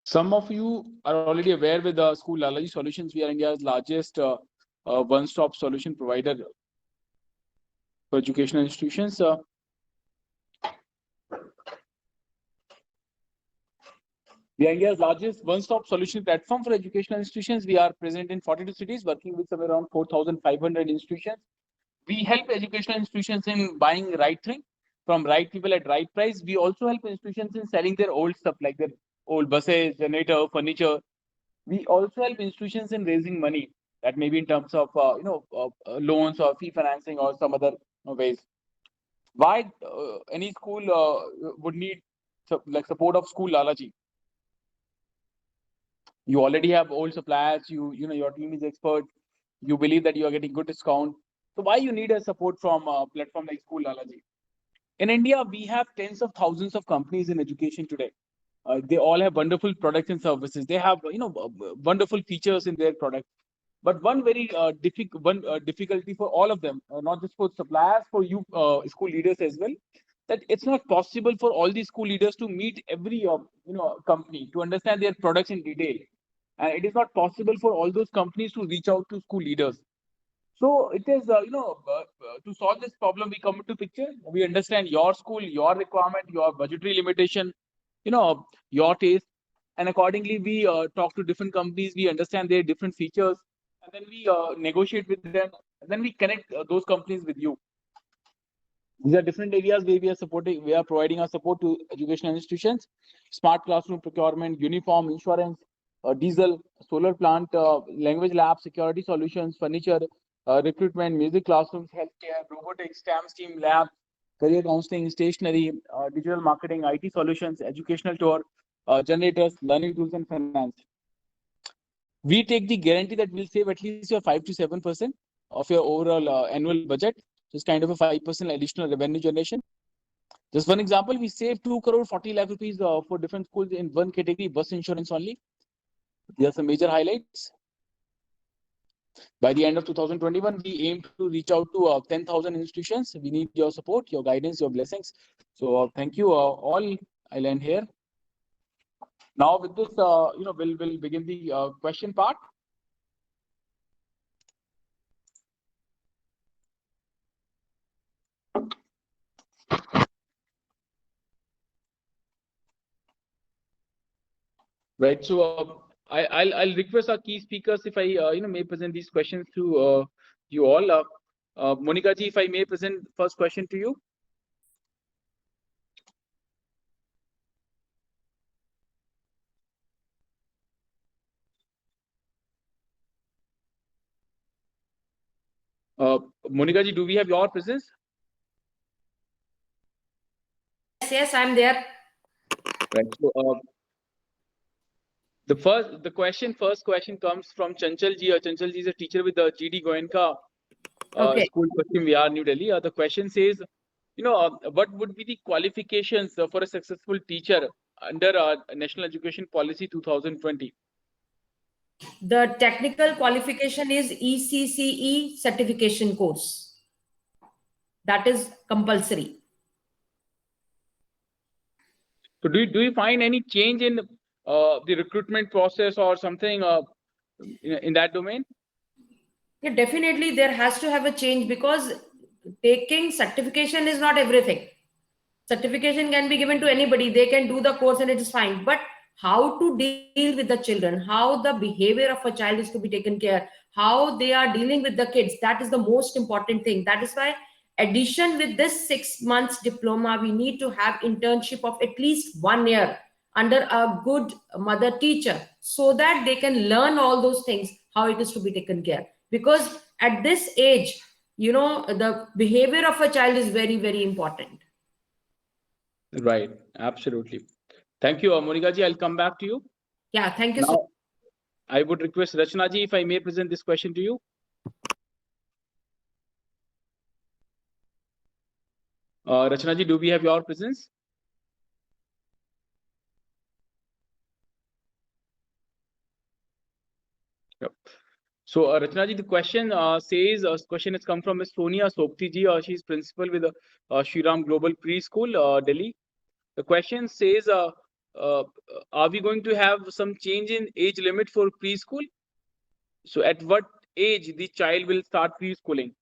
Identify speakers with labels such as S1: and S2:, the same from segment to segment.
S1: Some of you are already aware with the school Lalaji Solutions. We are India's largest one-stop solution provider for educational institutions. We are India's largest one-stop solution platform for educational institutions. We are present in 42 cities, working with somewhere around 4,500 institutions. We help educational institutions in buying right thing from right people at right price. We also help institutions in selling their old stuff like their old buses, generator, furniture. We also help institutions in raising money. That may be in terms of loans or fee financing or some other ways. Why any school would need support of school Lalaji? You already have old suppliers. Your team is expert. You believe that you are getting good discount. So why you need a support from a platform like School Lalaji? In India, we have tens of thousands of companies in education today. They all have wonderful products and services. They have wonderful features in their products. But one very difficulty for all of them, not just for suppliers, for you school leaders as well, that it's not possible for all these school leaders to meet every company to understand their products in detail, and it is not possible for all those companies to reach out to school leaders. So it is to solve this problem, we come into picture. We understand your school, your requirement, your budgetary limitation, your taste, and accordingly we talk to different companies. We understand their different features, and then we negotiate with them, and then we connect those companies with you. These are different areas where we are providing our support to educational institutions: smart classroom procurement, uniform, insurance, diesel, solar plant, language lab, security solutions, furniture, recruitment, music classrooms, healthcare, robotics, STEM lab, career counseling, stationery, digital marketing, IT solutions, educational tour, generators, learning tools, and finance. We take the guarantee that we'll save at least your 5 to 7% of your overall annual budget. Just kind of a 5% additional revenue generation. Just one example, we saved 2 crore 40 lakh rupees for different schools in one category, bus insurance only. There are some major highlights. By the end of 2021, we aim to reach out to 10,000 institutions. We need your support, your guidance, your blessings. So thank you all. I'll end here. Now with this, we'll begin the question part. Right. So I'll request our key speakers if I may present these questions to you all. Monica ji, if I may present first question to you. Monica ji, do we have your presence?
S2: Yes, I'm there.
S1: Right. So first question comes from Chanchal ji. Chanchal ji is a teacher with the GD Goenka School, Paschim Vihar, New Delhi. The question says, what would be the qualifications for a successful teacher under National Education Policy 2020?
S2: The technical qualification is ECCE certification course. That is compulsory.
S1: So do you find any change in the recruitment process or something in that domain?
S2: Yeah, definitely there has to have a change, because taking certification is not everything. Certification can be given to anybody. They can do the course and it is fine. But how to deal with the children, how the behavior of a child is to be taken care, how they are dealing with the kids, that is the most important thing. That is why, addition with this 6 months diploma, we need to have internship of at least 1 year under a good mother teacher, so that they can learn all those things, how it is to be taken care. Because at this age, the behavior of a child is very, very important.
S1: Right, absolutely. Thank you, Monica ji. I'll come back to you.
S2: Yeah, thank you so much.
S1: I would request Rachna ji, if I may present this question to you. Rachna ji, do we have your presence? Yep. So Rachna ji, the question says, question has come from Ms. Sonia Sopti ji. She's principal with Shriram Global Preschool, Delhi. The question says, uh, are we going to have some change in age limit for preschool? So at what age the child will start preschooling?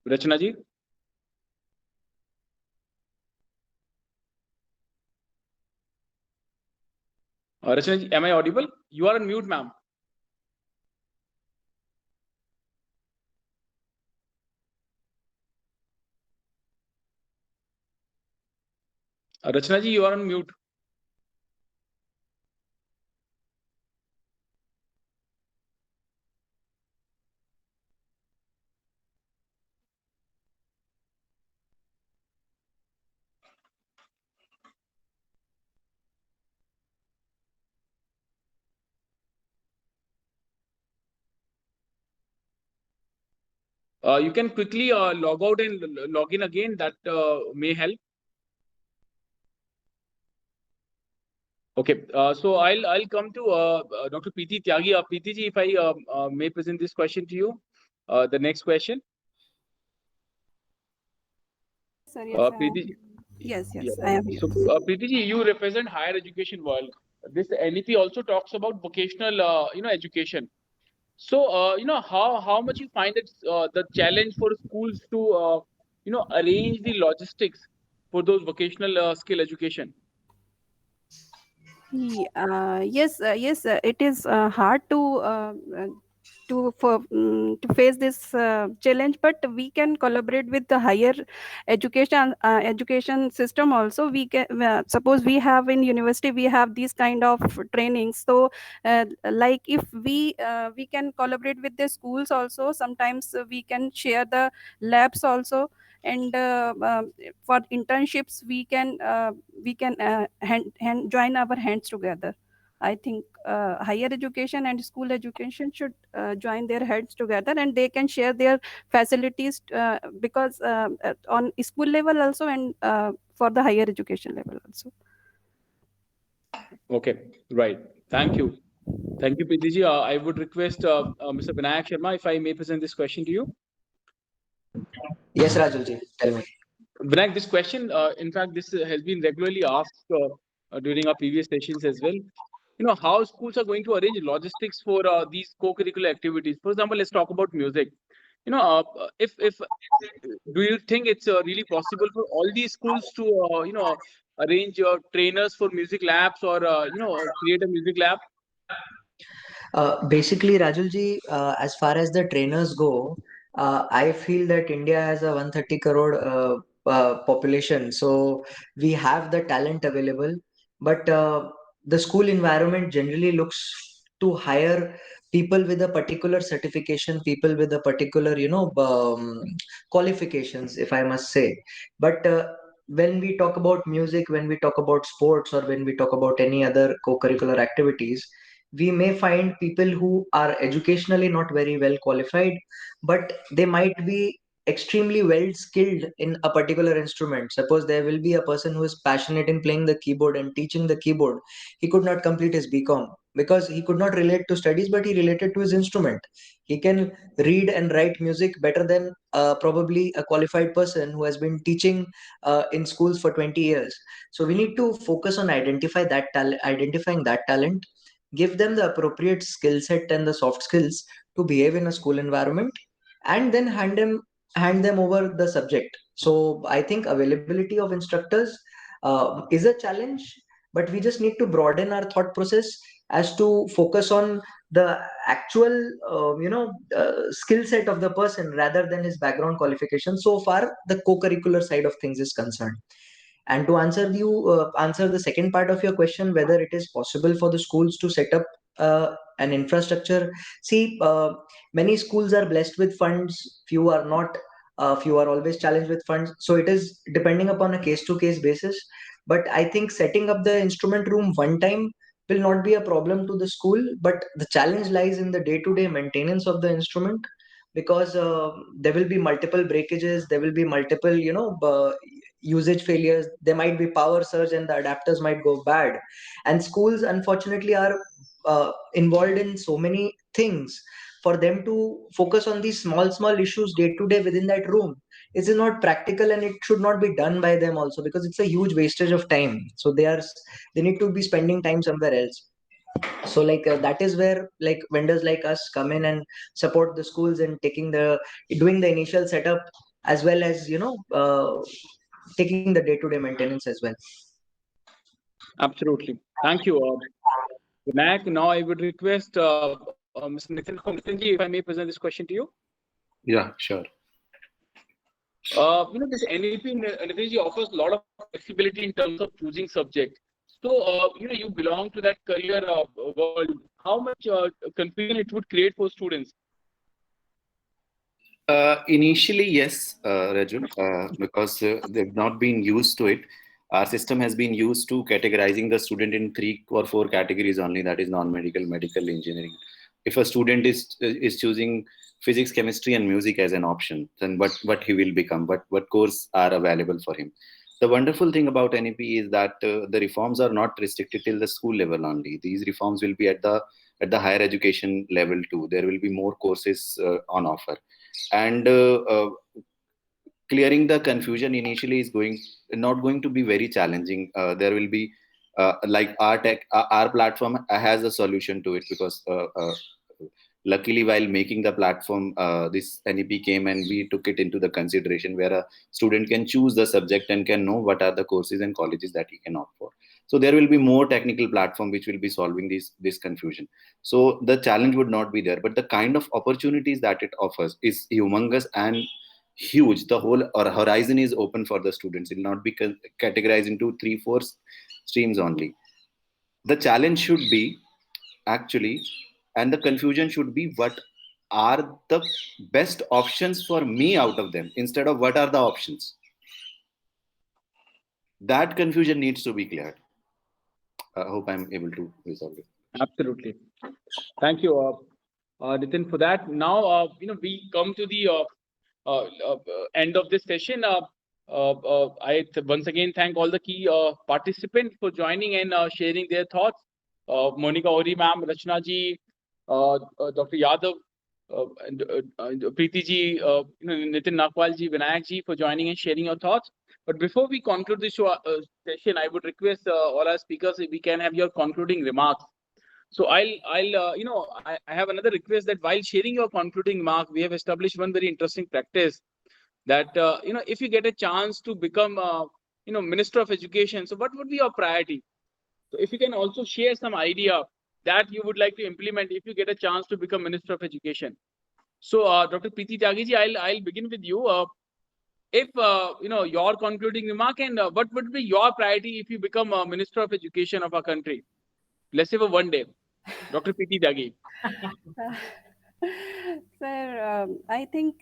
S1: Rachna ji? Rachna ji, am I audible? You are on mute, ma'am. Rachna ji, you are on mute. You can quickly log out and log in again. That may help. Okay, so I'll come to Dr. Preeti Tyagi. Preeti ji, if I may present this question to you, the next question.
S3: Sir, yes,
S1: Preeti,
S3: yes,
S1: yeah.
S3: I am here.
S1: So, Preeti ji, you represent higher education world. This NEP also talks about vocational, education. So, how much you find it the challenge for schools to, arrange the logistics for those vocational skill education?
S3: Yes, yes, it is hard to face this challenge, but we can collaborate with the higher education system also. We can suppose we have in university we have these kind of trainings. So like if we can collaborate with the schools also. Sometimes we can share the labs also, and for internships we can join our hands together. I think higher education and school education should join their heads together, and they can share their facilities because on school level also, and for the higher education level also.
S1: Okay, right. Thank you. Thank you, Preeti ji. I would request Mr. Vinayak Sharma if I may present this question to you.
S4: Yes, Rajulji, tell me.
S1: Vinayak, this question, in fact, this has been regularly asked during our previous sessions as well. How schools are going to arrange logistics for these co-curricular activities. For example, let's talk about music. If do you think it's really possible for all these schools to, arrange trainers for music labs or, create a music lab?
S4: Basically, Rajulji, as far as the trainers go, I feel that India has a 130 crore population, so we have the talent available. But the school environment generally looks to hire people with a particular certification, people with a particular, qualifications, if I must say. But when we talk about music, when we talk about sports, or when we talk about any other co-curricular activities, we may find people who are educationally not very well qualified, but they might be extremely well skilled in a particular instrument. Suppose there will be a person who is passionate in playing the keyboard and teaching the keyboard. He could not complete his BCom because he could not relate to studies, but he related to his instrument. He can read and write music better than probably a qualified person who has been teaching in schools for 20 years. So we need to focus on identifying that talent, give them the appropriate skill set and the soft skills to behave in a school environment, and then hand them over the subject. So I think availability of instructors is a challenge, but we just need to broaden our thought process as to focus on the actual skill set of the person rather than his background qualification, so far the co-curricular side of things is concerned. And to answer the second part of your question, whether it is possible for the schools to set up an infrastructure. See, many schools are blessed with funds, few are not. Few are always challenged with funds. So it is depending upon a case to case basis. But I think setting up the instrument room one time will not be a problem to the school. But the challenge lies in the day to day maintenance of the instrument, because there will be multiple breakages, there will be multiple usage failures, there might be power surge and the adapters might go bad. And schools unfortunately are involved in so many things. For them to focus on these small issues day to day within that room, it is not practical, and it should not be done by them also, because it's a huge wastage of time. So they need to be spending time somewhere else. So like that is where like vendors like us come in and support the schools in doing the initial setup, as well as taking the day-to-day maintenance as well.
S1: Absolutely. Thank you, Vinayak. Now I would request Mr. Nitinji, if I may present this question to you.
S5: Yeah, sure.
S1: This NEP Nitinji offers a lot of flexibility in terms of choosing subject. So, you belong to that career world. How much confusion it would create for students?
S5: Initially, yes, Raju, because they've not been used to it. Our system has been used to categorizing the student in 3 or 4 categories only. That is non-medical, medical, engineering. If a student is choosing physics, chemistry, and music as an option, then what he will become, what course are available for him. The wonderful thing about NEP is that the reforms are not restricted till the school level only. These reforms will be at the higher education level too. There will be more courses on offer, and clearing the confusion initially is not going to be very challenging. There will be like our platform has a solution to it, because luckily while making the platform, this NEP came and we took it into the consideration, where a student can choose the subject and can know what are the courses and colleges that he can opt for. So there will be more technical platform which will be solving this confusion. So the challenge would not be there, but the kind of opportunities that it offers is humongous and huge. The whole horizon is open for the students. It will not be categorized into 3 4 streams only. The challenge should be actually, and the confusion should be, what are the best options for me out of them, instead of what are the options. That confusion needs to be cleared. I hope I'm able to resolve it.
S1: Absolutely. Thank you, Nitin, for that. Now, we come to the end of this session. Once again thank all the key participants for joining and sharing their thoughts. Monica Ori ma'am, Rachna ji, Dr. Yadav, Preeti ji, Nitin Nakwal ji, Vinayak ji, for joining and sharing your thoughts. But before we conclude this session, I would request all our speakers if we can have your concluding remarks. So I have another request, that while sharing your concluding remark, we have established one very interesting practice, that if you get a chance to become Minister of Education, so what would be your priority? So if you can also share some idea that you would like to implement if you get a chance to become Minister of Education. So Dr. Preeti Tyagi ji, I'll begin with you. If your concluding remark, and what would be your priority if you become Minister of Education of our country? Let's say for one day. Dr. Preeti Tyagi.
S3: Sir, I think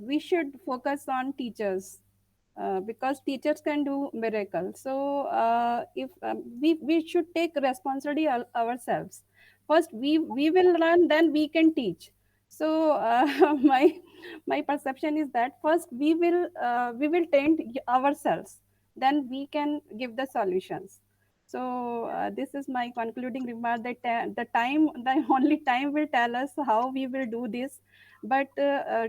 S3: we should focus on teachers, because teachers can do miracles. So if we should take responsibility ourselves. First, we will learn, then we can teach. So my perception is that first we will train ourselves, then we can give the solutions. So this is my concluding remark, that the only time will tell us how we will do this. But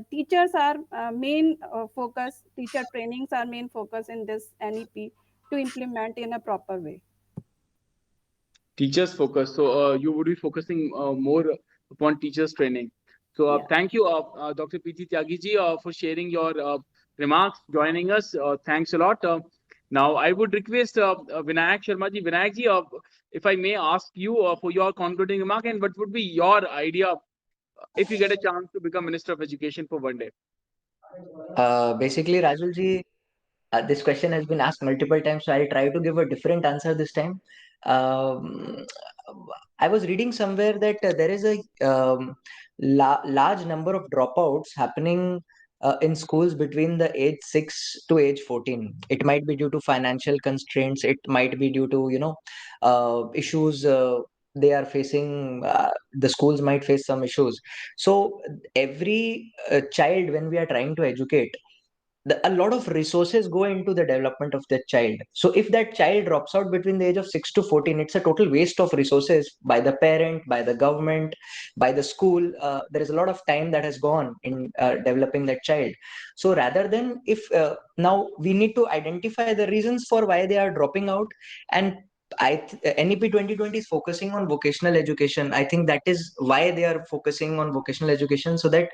S3: teachers are main focus, teacher trainings are main focus in this NEP to implement in a proper way.
S1: Teachers focus. So you would be focusing more upon teachers training. So
S3: Yeah.
S1: thank you, Dr. Preeti Tyagi ji, for sharing your remarks, joining us. Thanks a lot. Now I would request Vinayak Sharma ji. Vinayak ji, if I may ask you for your concluding remark, and what would be your idea if you get a chance to become Minister of Education for one day?
S4: Basically, Rajulji, this question has been asked multiple times, so I'll try to give a different answer this time. Um, I was reading somewhere that there is a large number of dropouts happening in schools between the age 6 to age 14. It might be due to financial constraints. It might be due to issues they are facing. The schools might face some issues. So every child, when we are trying to educate, a lot of resources go into the development of that child. So if that child drops out between the age of 6 to 14, it's a total waste of resources by the parent, by the government, by the school. There is a lot of time that has gone in developing that child. So rather than, if now we need to identify the reasons for why they are dropping out, and NEP 2020 is focusing on vocational education. I think that is why they are focusing on vocational education, so that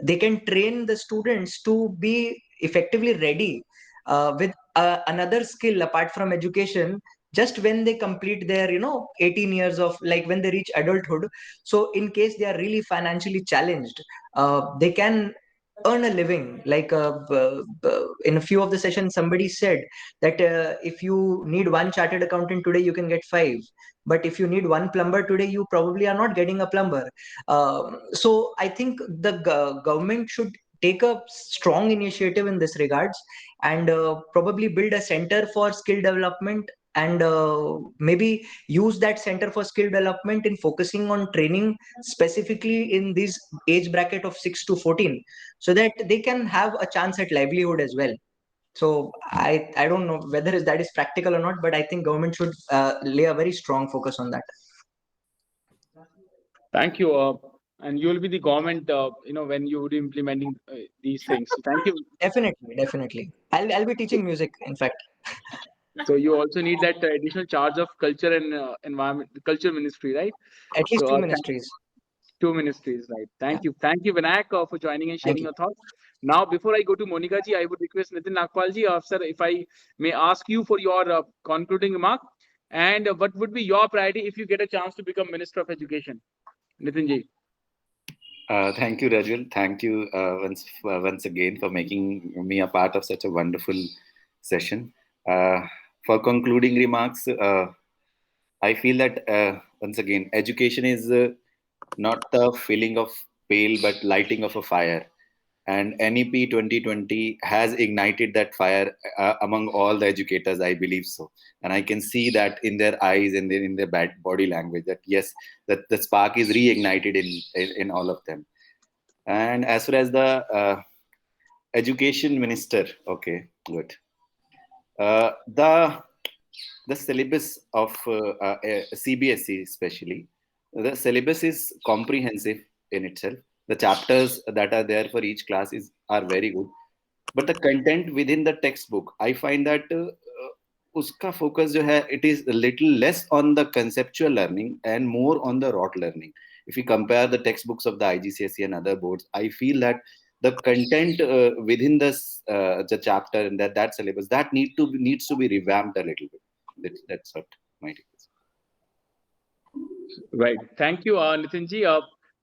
S4: they can train the students to be effectively ready with another skill apart from education, just when they complete their 18 years of, like, when they reach adulthood. So in case they are really financially challenged, they can earn a living. Like in a few of the sessions somebody said that if you need one chartered accountant today, you can get five, but if you need one plumber today, you probably are not getting a plumber. So I think the government should take a strong initiative in this regards, and probably build a center for skill development, and maybe use that center for skill development in focusing on training specifically in this age bracket of 6 to 14, so that they can have a chance at livelihood as well. So I don't know whether that is practical or not, but I think government should lay a very strong focus on that.
S1: Thank you. And you will be the government, when you would be implementing these things. So thank you.
S4: Definitely. I'll be teaching music, in fact.
S1: So you also need that additional charge of culture and environment, culture ministry, right?
S4: At least
S1: So
S4: two ministries.
S1: two ministries, right? Thank you, Vinayak, for joining and sharing
S4: Thank you.
S1: your thoughts. Now, before I go to Monica ji, I would request Nitin Nagpal ji, sir, if I may ask you for your concluding remark, and what would be your priority if you get a chance to become Minister of Education, Nitin ji?
S5: Thank you, Rajul. Thank you once again for making me a part of such a wonderful session. For concluding remarks, I feel that once again, education is not the filling of pail, but lighting of a fire. And NEP 2020 has ignited that fire among all the educators, I believe so. And I can see that in their eyes and in their body language, that yes, that the spark is reignited in all of them. And as far as the education minister, okay, good. The syllabus of CBSE especially, the syllabus is comprehensive in itself. The chapters that are there for each class are very good, but the content within the textbook, I find that uska focus jo hai, it is a little less on the conceptual learning and more on the rote learning. If we compare the textbooks of the IGCSE and other boards, I feel that the content within the chapter and that syllabus, that needs to be revamped a little bit. That's what my take is.
S1: Right. Thank you, Nitin ji.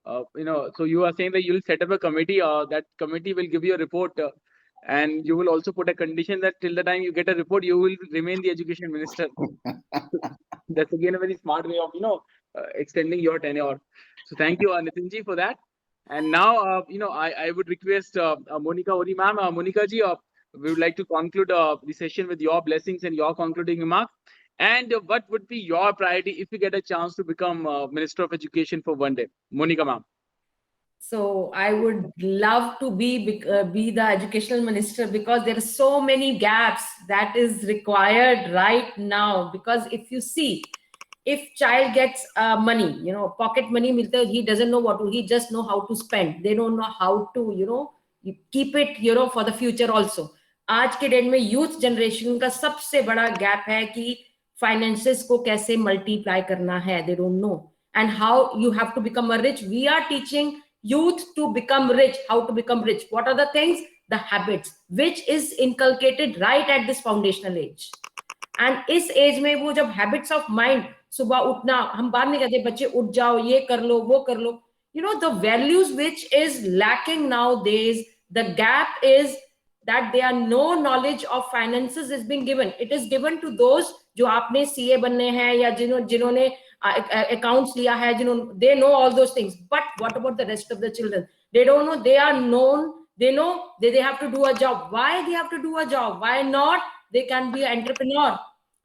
S1: So you are saying that you will set up a committee. That committee will give you a report, and you will also put a condition that till the time you get a report, you will remain the education minister. That's again a very smart way of extending your tenure. So thank you, Nitin ji, for that. And now, I would request Monica Ori ma'am, Monica ji, we would like to conclude the session with your blessings and your concluding remarks. And what would be your priority if you get a chance to become Minister of Education for one day? Monica ma'am.
S2: So I would love to be the educational minister, because there are so many gaps that is required right now. Because if you see, if child gets money, pocket money, he doesn't know what to, he just know how to spend. They don't know how to, keep it, for the future also. आज के date में youth generation का सबसे बड़ा gap है कि finances को कैसे मल्टीप्लाई करना है. They don't know. And how you have to become a rich. We are teaching youth to become rich. How to become rich? What are the things? The habits, which is inculcated right at this foundational age. And इस as में वो जब habits of mind, सुबह उठना, हम बात नहीं कहते बच्चे उठ जाओ, ये कर लो, वो कर लो, the values which is lacking nowadays. The gap is that there are no knowledge of finances is being given. It is given to those जो आपने CA बनने हैं या जिन्होंने accounts लिया है, they know all those things. But what about the rest of the children? They don't know. They are known. They know that they have to do a job. Why they have to do a job? Why not? They can be an entrepreneur.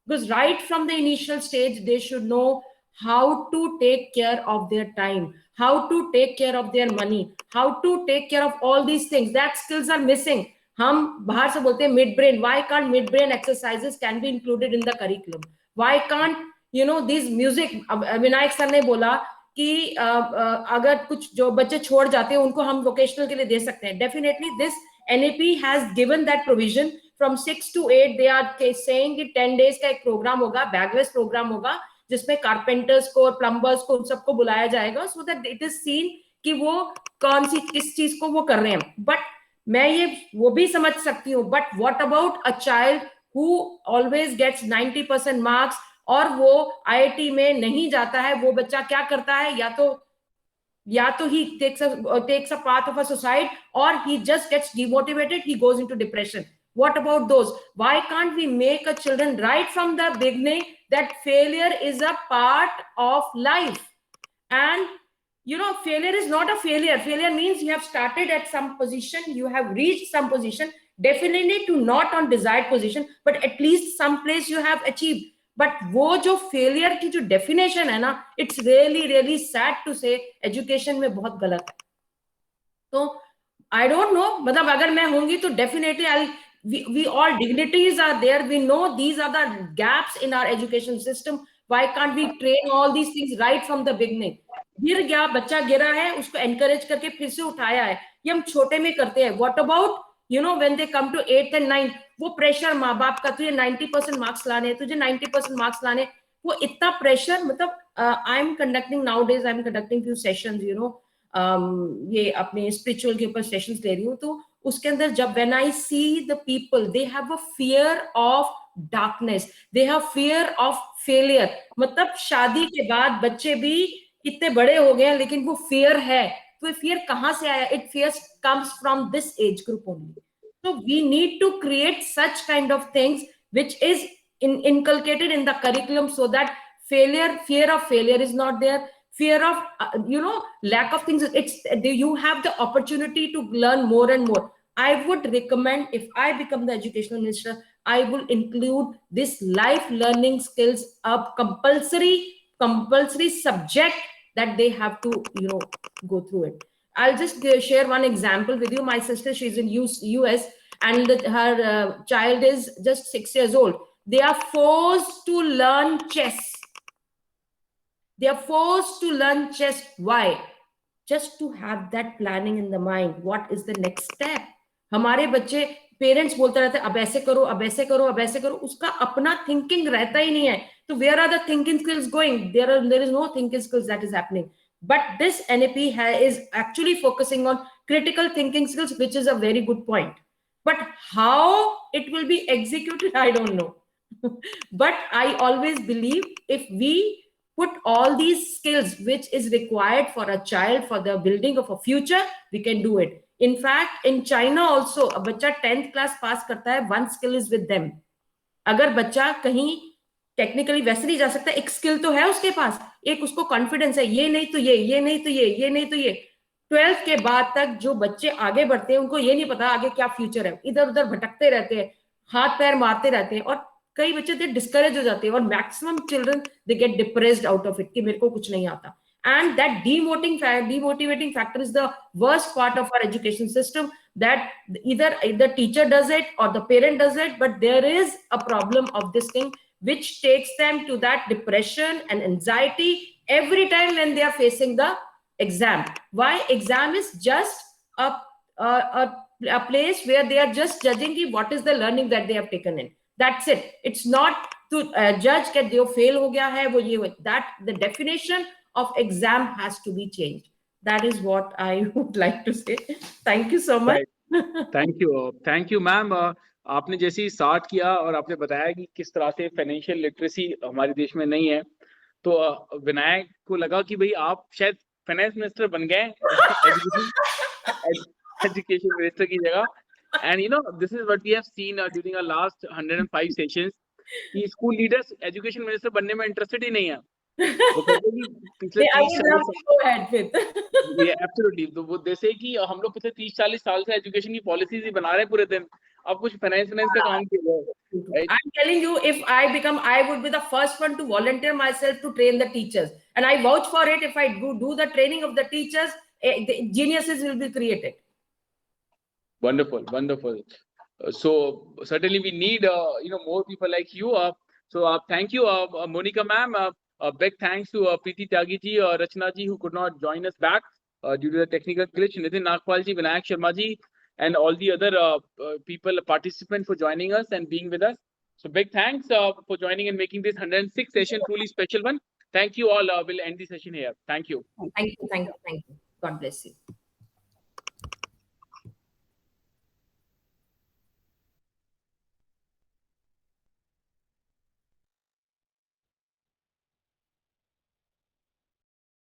S2: Because right from the initial stage, they should know how to take care of their time, how to take care of their money, how to take care of all these things. That skills are missing. हम बाहर से बोलते हैं mid brain. Why can't mid brain exercises can be included in the curriculum? Why can't these music? Vinayak sir ने बोला कि अगर कुछ जो बच्चे छोड़ जाते हैं उनको हम वोकेशनल के लिए दे सकते हैं. Definitely this NAP has given that provision. From 6 to 8 they are saying कि 10 days का एक प्रोग्राम होगा, बैगलेस प्रोग्राम होगा, जिसमें कारपेंटर्स को और प्लम्बर्स को उन सबको बुलाया जाएगा, so that it is seen कि वो कौन सी किस चीज को वो कर रहे हैं. बट मैं ये वो भी समझ सकती हूँ, but what about a child who always gets 90% marks और वो IIT में नहीं जाता है? वो बच्चा क्या करता है? या तो he takes a path of a suicide, or he just gets demotivated, he goes into depression. What about those? Why can't we make a children right from the beginning that failure is a part of life? And failure is not a failure. Failure means you have started at some position, you have reached some position, definitely to not on desired position, but at least some place you have achieved. But वो जो failure की जो definition है ना, it's really really sad to say education में बहुत गलत है. तो आई डोंट नो, मतलब अगर मैं होंगी तो definitely I we all dignities are there, we know these are the gaps in our education system. Why can't we train all these things right from the beginning? गिर गया बच्चा, गिरा है, उसको एनकरेज करके फिर से उठाया है, ये हम छोटे में करते हैं. What about when they come to 8th and 9th, वो प्रेशर माँ बाप का, तुझे 90% मार्क्स लाने, तुझे 90% मार्क्स लाने, वो इतना प्रेशर. मतलब I am conducting now days, I am conducting few sessions, ये अपने स्पिरिचुअल के ऊपर सेशंस ले रही हूँ. तो उसके अंदर जब when I see the people, they have a fear of darkness, they have fear of failure. मतलब शादी के बाद बच्चे भी इतने बड़े हो गए हैं लेकिन वो फियर है. तो फियर कहाँ से आया? It fear comes from this age group only. So we need to create such kind of things which is inculcated in the curriculum, so that fear of failure is not there, fear of lack of things. You have the opportunity to learn more and more. I would recommend, if I become the educational minister, I will include this life learning skills, a compulsory subject that they have to go through it. I'll just share one example with you. My sister, she's in US, and her child is just 6 years old. They are forced to learn chess. They are forced to learn chess. Why? Just to have that planning in the mind. What is the next step? हमारे बच्चे, parents बोलते रहते हैं अब ऐसे करो, अब ऐसे करो, अब ऐसे करो, उसका अपना थिंकिंग रहता ही नहीं है. तो where are the thinking skills going? There is no thinking skills that is happening. But this NAP is actually focusing on critical thinking skills, which is a very good point. But how it will be executed, I don't know. But I always believe if we put all these skills which is required for a child for the building of a future, we can do it. In fact, in China also, a बच्चा 10th class pass करता है, one skill is with them. अगर बच्चा कहीं technically वैसे नहीं जा सकता, एक स्किल तो है उसके पास, एक उसको कॉन्फिडेंस है, ये नहीं तो ये नहीं तो ये नहीं तो ये. 12th के बाद तक जो बच्चे आगे बढ़ते हैं उनको ये नहीं पता आगे क्या फ्यूचर है, इधर उधर भटकते रहते हैं, हाथ पैर मारते रहते हैं, और कई बच्चे दे डिस्करेज हो जाते हैं, और maximum children they get depressed out of it कि मेरे को कुछ नहीं आता. And that demotivating factor is the worst part of our education system, that either the teacher does it or the parent does it, but there is a problem of this thing which takes them to that depression and anxiety every time when they are facing the exam. Why? Exam is just a place where they are just judging what is the learning that they have taken in. That's it. It's not to judge that they fail ho gaya hai, wo ye, that the definition of exam has to be changed. That is what I would like to say. Thank you so much.
S1: Thank you ma'am. आपने जैसे ही start किया और आपने बताया कि किस तरह से फाइनेंशियल लिटरेसी हमारे देश में नहीं है, तो विनायक को लगा कि भाई आप शायद फाइनेंस मिनिस्टर बन गए एजुकेशन मिनिस्टर की जगह. And this is what we have seen during our last 105 sessions कि स्कूल लीडर्स एजुकेशन मिनिस्टर बनने में इंटरेस्टेड ही नहीं है. वो कहते हैं कि पिछले 30 एब्सोल्युटली, तो वो जैसे कि हम लोग पिछले 30-40 साल से एजुकेशन की पॉलिसीज ही बना रहे हैं पूरे दिन, आप कुछ फाइनेंस का काम किया है, right?
S2: I'm telling you, if I would be the first one to volunteer myself to train the teachers, and I vouch for it. If I do the training of the teachers, the geniuses will be created.
S1: Wonderful, wonderful. So certainly we need more people like you. So thank you, Monica ma'am. Big thanks to Preeti Tyagi ji, Rachna ji, who could not join us back due to the technical glitch. Nitin Nagpal ji, Vinayak Sharma ji, and all the other people, participants for joining us and being with us. So big thanks for joining and making this 106th session truly special one. Thank you all. We'll end the session here. Thank you.
S2: Thank you. God bless you.